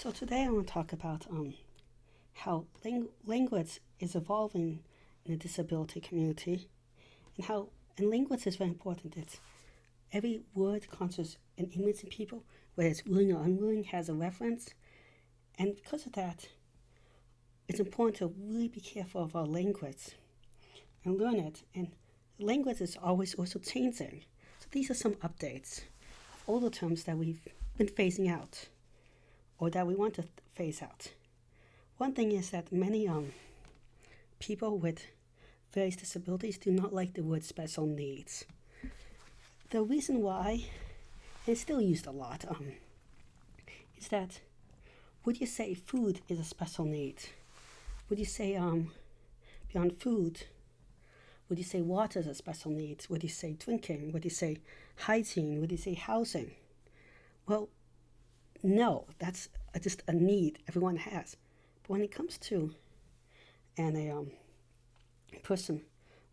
So today I want to talk about how language is evolving in the disability community, and how and language is very important. It's every word conjures an image in people, whether it's willing or unwilling, has a reference, and because of that, it's important to really be careful of our language and learn it. And language is always also changing. So these are some updates of all the terms that we've been phasing out, or that we want to phase out. One thing is that many people with various disabilities do not like the word special needs. The reason why, and it's still used a lot, is that would you say food is a special need? Would you say beyond food, would you say water is a special need? Would you say drinking? Would you say hygiene? Would you say housing? Well, no, that's just a need everyone has. But when it comes to a person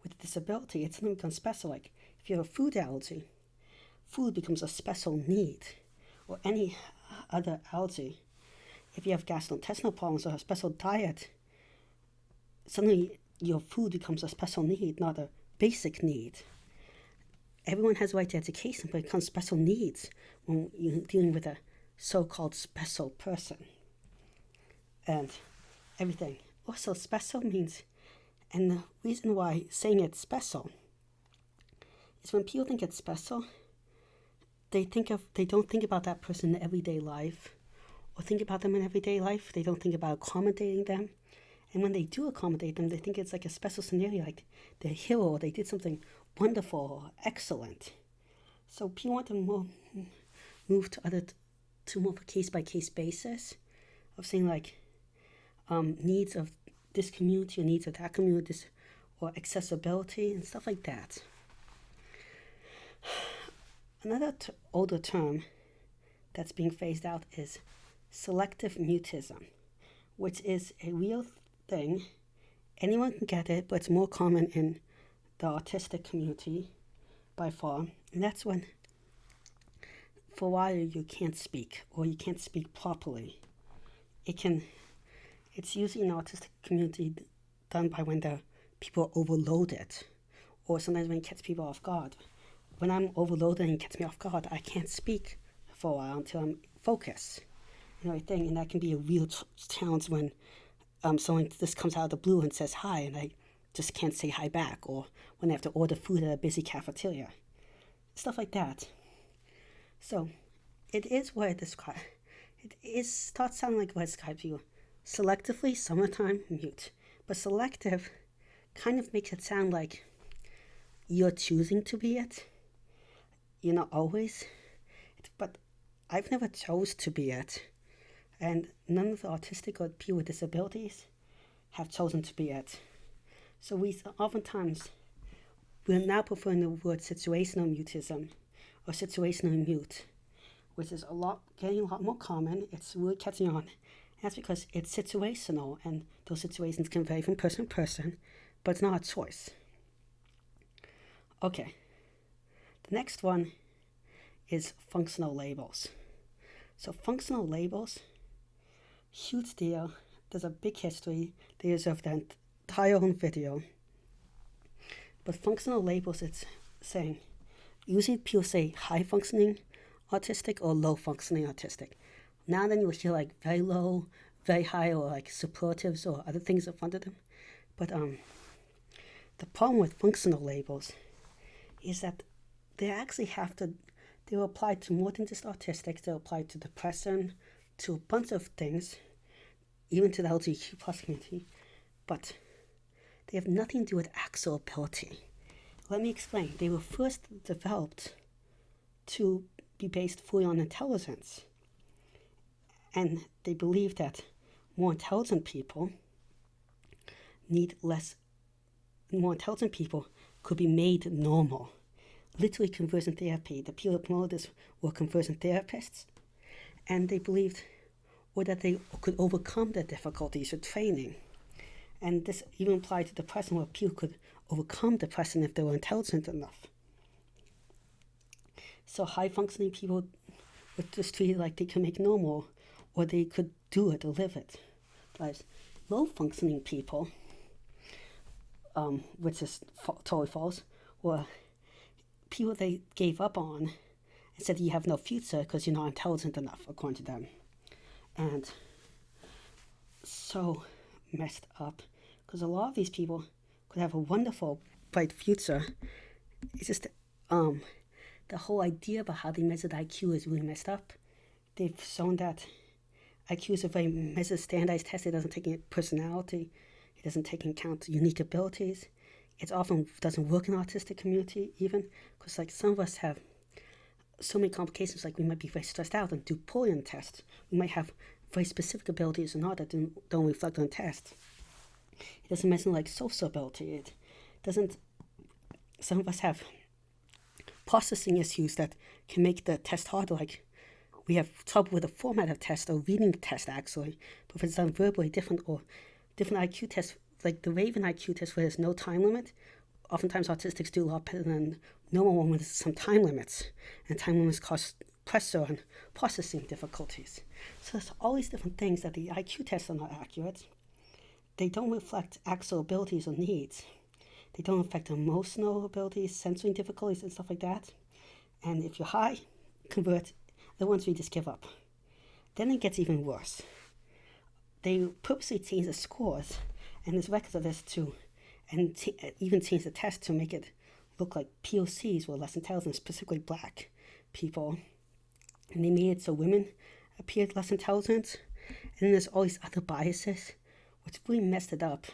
with a disability, it's not becomes special. Like if you have a food allergy, food becomes a special need, or any other allergy. If you have gastrointestinal problems or a special diet, suddenly your food becomes a special need, not a basic need. Everyone has a right to education, but it becomes special needs when you're dealing with a so-called special person and everything. Also, special means, and the reason why saying it's special is when people think it's special, they don't think about that person in everyday life, or think about them in everyday life. They don't think about accommodating them. And when they do accommodate them, they think it's like a special scenario, like they're a hero, or they did something wonderful or excellent. So people want to move to more of a case-by-case basis of saying like needs of this community or needs of that community, or accessibility and stuff like that. Another older term that's being phased out is selective mutism, which is a real thing. Anyone can get it, but it's more common in the autistic community by far. And that's when for a while you can't speak, or you can't speak properly. It's usually in the autistic community done by when the people are overloaded, or sometimes when it gets people off guard. When I'm overloaded and it gets me off guard, I can't speak for a while until I'm focused and everything. And that can be a real challenge when someone just comes out of the blue and says hi, and I just can't say hi back, or when I have to order food at a busy cafeteria. Stuff like that. So it is what it describes. It starts sounding like what it describes you. Selectively, summertime, mute. But selective kind of makes it sound like you're choosing to be it. You're not always. But I've never chose to be it. And none of the autistic or people with disabilities have chosen to be it. So we're now preferring the word situational mutism, or situational mute, which is getting a lot more common. It's really catching on. And that's because it's situational, and those situations can vary from person to person, but it's not a choice. Okay, the next one is functional labels. So functional labels, huge deal. There's a big history. They deserve the entire own video. But functional labels, it's saying, usually people say high functioning autistic or low functioning autistic. Now then you will hear like very low, very high, or like superlatives or other things in front of them. But the problem with functional labels is that they're applied to more than just autistics. They're applied to depression, to a bunch of things, even to the LGBTQ plus community, but they have nothing to do with actual ability. Let me explain. They were first developed to be based fully on intelligence, and they believe that more intelligent people could be made normal. Literally conversion therapy. The people who promoted this were conversion therapists, and they believed that they could overcome the difficulties of training. And this even applied to depression, where people could overcome depression if they were intelligent enough. So high functioning people were just treated like they could make normal, or they could do it or live it. Lives. Low functioning people, which is totally false, or people they gave up on and said you have no future because you're not intelligent enough, according to them. And so messed up, because a lot of these people could have a wonderful, bright future. It's just the whole idea about how they measure the IQ is really messed up. They've shown that IQ is a very measured, standardized test. It doesn't take into personality. It doesn't take into account unique abilities. It often doesn't work in the autistic community even, because like some of us have so many complications, like we might be very stressed out and do poorly on tests. We might have very specific abilities or not that don't reflect on tests. It doesn't measure like social ability. It doesn't. Some of us have processing issues that can make the test harder. Like we have trouble with the format of test or reading the test actually. But if it's done verbally, different IQ tests, like the Raven IQ test where there's no time limit, oftentimes autistics do a lot better than normal one with some time limits. And time limits cause pressure and processing difficulties. So there's all these different things that the IQ tests are not accurate. They don't reflect actual abilities or needs. They don't affect emotional abilities, sensory difficulties, and stuff like that. And if you're high, convert. The ones we just give up. Then it gets even worse. They purposely change the scores, and there's records of this too, and even change the test to make it look like POCs were less intelligent, specifically black people. And they made it so women appeared less intelligent. And then there's all these other biases, which really messed it up.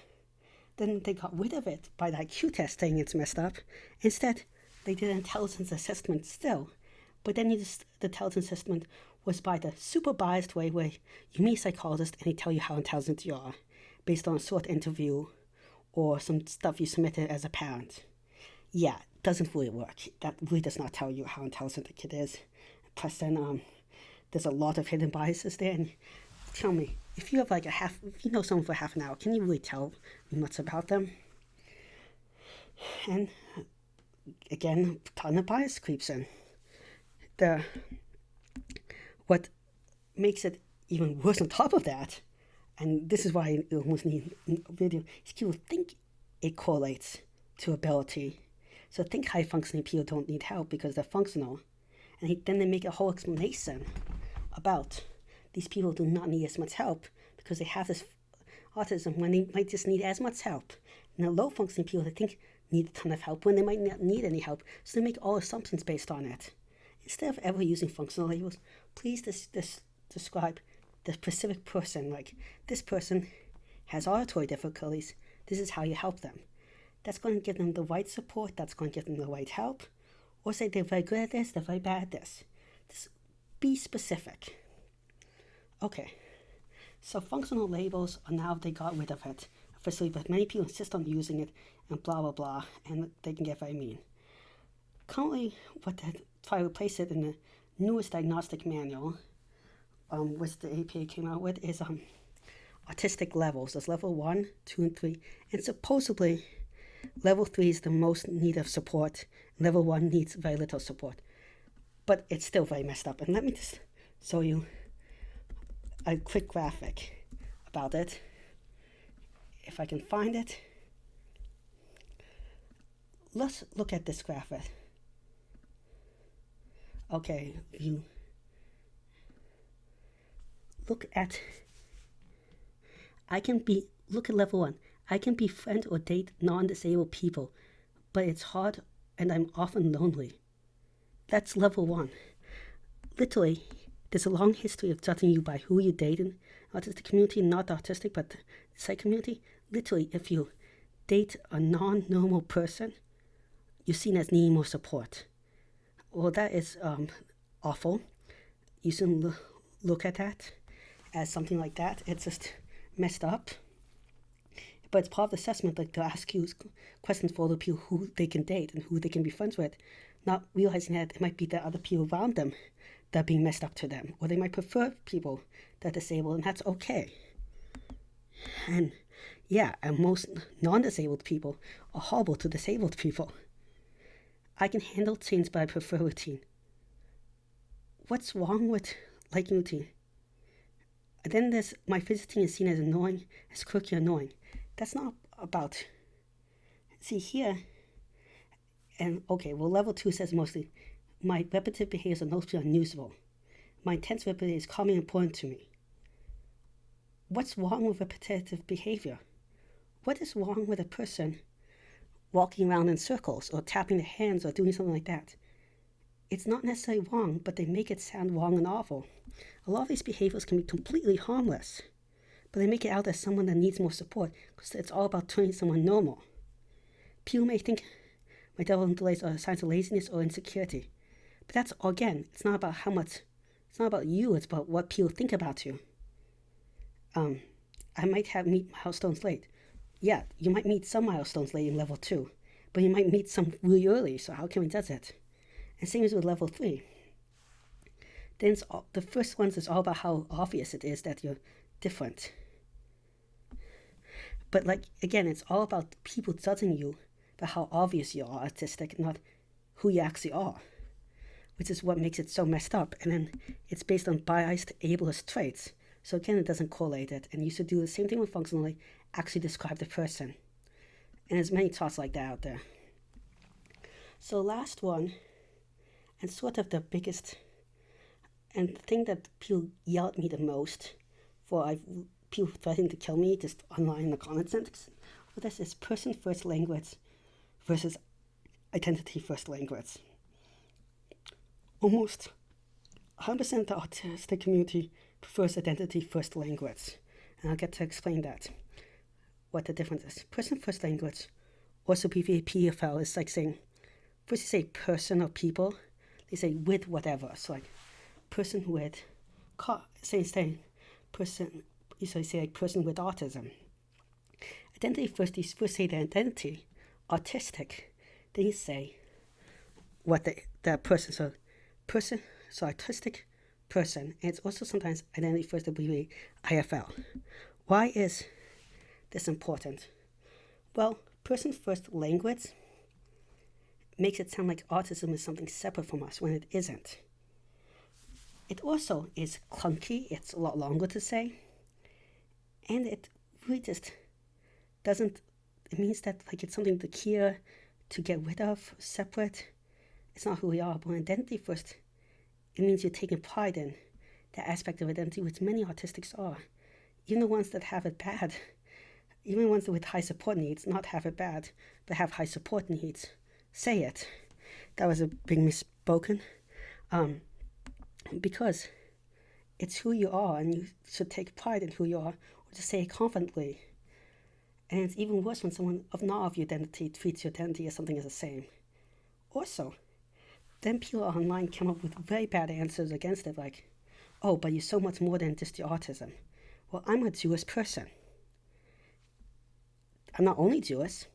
Then they got rid of it by the IQ test saying it's messed up. Instead, they did an intelligence assessment still. But then the intelligence assessment was by the super biased way where you meet a psychologist and they tell you how intelligent you are based on a short interview or some stuff you submitted as a parent. Yeah, it doesn't really work. That really does not tell you how intelligent the kid is. Plus then there's a lot of hidden biases there. And tell me, if you have like if you know someone for half an hour, can you really tell me much about them? And again, a ton of bias creeps in. What makes it even worse on top of that, and this is why I almost need a video, is people think it correlates to ability. So think high functioning people don't need help because they're functional. And then they make a whole explanation about these people do not need as much help because they have this autism when they might just need as much help. And the low functioning people they think need a ton of help when they might not need any help. So they make all assumptions based on it. Instead of ever using functional labels, please describe the specific person, like this person has auditory difficulties, this is how you help them. That's going to give them the right support, that's going to give them the right help. Or say they're very good at this, they're very bad at this. Just be specific. Okay, so functional labels are now, they got rid of it officially, but many people insist on using it and blah blah blah, and they can get very mean. Currently, what they try to replace it in the newest diagnostic manual, which the APA came out with, is autistic levels. There's level 1, 2, and 3, and supposedly level 3 is the most need of support. Level 1 needs very little support, but it's still very messed up. And let me just show you a quick graphic about it, if I can find it. Let's look at this graphic. Okay, you look at level 1. I can befriend or date non-disabled people, but it's hard and I'm often lonely. That's level 1. Literally, there's a long history of judging you by who you date in the autistic community, not the autistic, but the psych community. Literally, if you date a non-normal person, you're seen as needing more support. Well, that is awful. You shouldn't look at that as something like that. It's just messed up. But it's part of the assessment, like to ask you questions for other people who they can date and who they can be friends with, not realizing that it might be the other people around them that are being messed up to them, or they might prefer people that are disabled, and that's okay. And yeah, and most non-disabled people are horrible to disabled people. I can handle change, but I prefer routine. What's wrong with liking routine? And then there's my visiting is seen as annoying, as quirky, annoying. That's not about. See here, and okay, well, level 2 says mostly, my repetitive behaviors are mostly unusable. My intense repetitive is calming and important to me. What's wrong with repetitive behavior? What is wrong with a person walking around in circles or tapping their hands or doing something like that? It's not necessarily wrong, but they make it sound wrong and awful. A lot of these behaviors can be completely harmless, but they make it out as someone that needs more support because it's all about turning someone normal. People may think my developmental delays are signs of laziness or insecurity, but that's, again, it's not about how much, it's not about you, it's about what people think about you. I might meet milestones late. Yeah, you might meet some milestones late in level 2, but you might meet some really early, so how can we judge it? And same as with level 3. Then the first ones is all about how obvious it is that you're different. But like, again, it's all about people judging you about how obvious you are autistic, not who you actually are, which is what makes it so messed up. And then it's based on biased ableist traits. So again, it doesn't correlate it. And you should do the same thing with functionally, actually describe the person. And there's many thoughts like that out there. So last one, and sort of the biggest, and the thing that people yell at me the most for, people threatening to kill me just online in the comment sections, well, this is person first language versus identity first language. Almost 100% of the autistic community prefers identity first language, and I'll get to explain that, what the difference is. Person first language, also PFL, is like saying, first you say person or people, they say with whatever, so like person with, say person, you say like person with autism. Identity first, you first say the identity, autistic, then you say what the person, so autistic person, and it's also sometimes identity first abbreviated IFL. Why is this important? Well, person first language makes it sound like autism is something separate from us when it isn't. It also is clunky, it's a lot longer to say, and it really just doesn't, it means that like it's something to cure, to get rid of, separate. It's not who we are, but identity first, it means you're taking pride in that aspect of identity, which many autistics are. Even the ones that have it bad, even the ones with high support needs, not have it bad, but have high support needs, say it. That was a big misspoken. Because it's who you are, and you should take pride in who you are, or just say it confidently. And it's even worse when someone not of your identity treats your identity as something as the same. Also, then people online come up with very bad answers against it, like, oh, but you're so much more than just your autism. Well, I'm a Jewish person. I'm not only Jewish,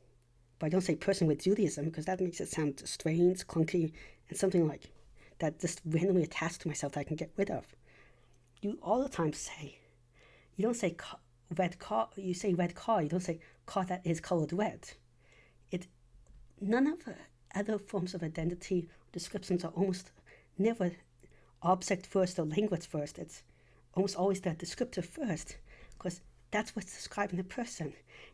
but I don't say person with Judaism because that makes it sound strange, clunky, and something like that just randomly attached to myself that I can get rid of. You all the time say, you don't say red car, you say red car, you don't say car that is colored red. None of the other forms of identity descriptions are almost never object first or language first. It's almost always the descriptive first, because that's what's describing the person.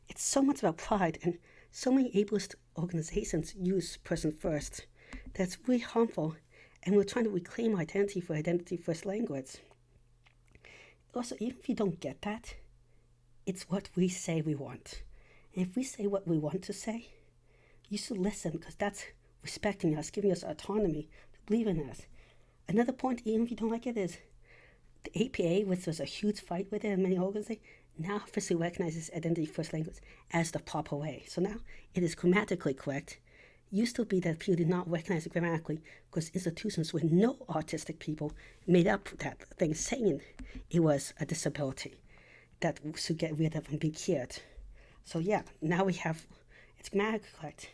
It's so much about pride, and so many ableist organizations use person first. That's really harmful, and we're trying to reclaim identity for identity first language. Also, even if you don't get that, it's what we say we want. And if we say what we want to say, you should listen, because that's respecting us, giving us autonomy to believe in us. Another point, even if you don't like it, is the APA, which was a huge fight with it in many organizations, now officially recognizes identity first language as the proper way. So now it is grammatically correct. It used to be that people did not recognize it grammatically because institutions with no autistic people made up that thing, saying it was a disability that should get rid of and be cured. So yeah, now we have, it's grammatically correct.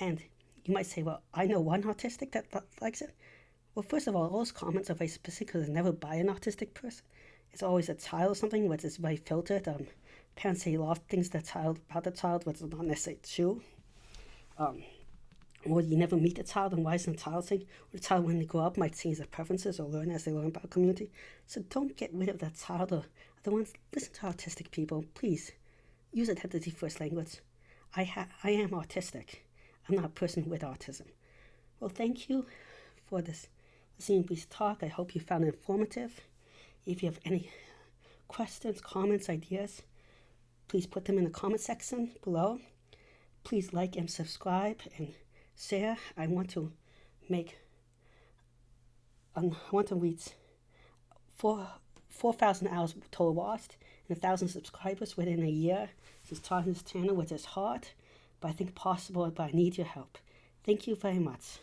And you might say, well, I know one autistic that likes it. Well, first of all those comments are very specific because it's never by an autistic person. It's always a child or something, which is very filtered. Parents say a lot of things about the child, which is not necessarily true. or you never meet the child, and why isn't the child saying, or the child when they grow up might change their preferences or learn as they learn about community. So don't get rid of that child or the ones. Listen to autistic people, please. Use it as the first language. I am autistic. I'm not a person with autism. Well, thank you for this listening to this talk. I hope you found it informative. If you have any questions, comments, ideas, please put them in the comment section below. Please like and subscribe and share. I want to reach 4,000 hours total watched and 1,000 subscribers within a year since starting this channel, which is hard, but I think possible, but I need your help. Thank you very much.